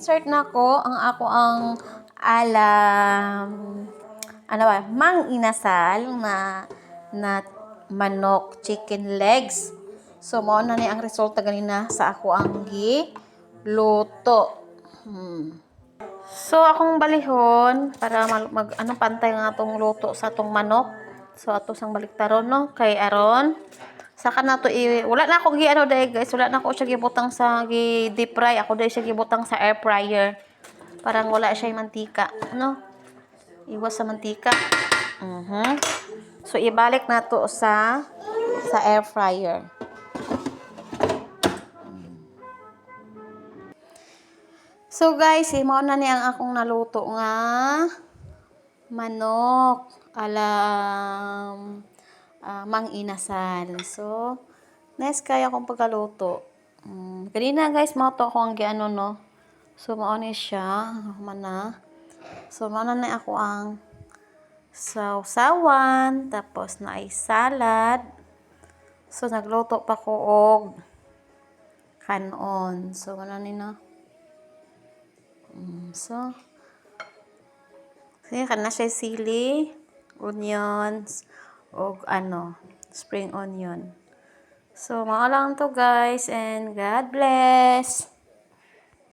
Start na ko ang ako ang alam ano ba, mang inasal na manok chicken legs. So mao na ni ang resulta ganina sa ako ang luto. So akong balihon para anong pantay nga atong luto sa atong manok. So ato sang baliktaron no kay aron saka na to wala na ako ano dai guys, wala na ako siya gibutang sa deep fry, ako dai siya gibutang sa air fryer. Parang wala siya mantika, no? Iwas sa mantika. So ibalik na to sa air fryer. So guys, mao na ni ang akong naluto nga manok alam mang inasal. So next kaya akong pagkaluto. Kanina guys, mao to akong giano no. So mao ni siya mana. So mao na ako ang sausawan, tapos na ay salad. So nagluto pa ko og kanon. So ano ni no. So kaya kana siya sili, onions, og spring onion. So mao lang to guys, and God bless.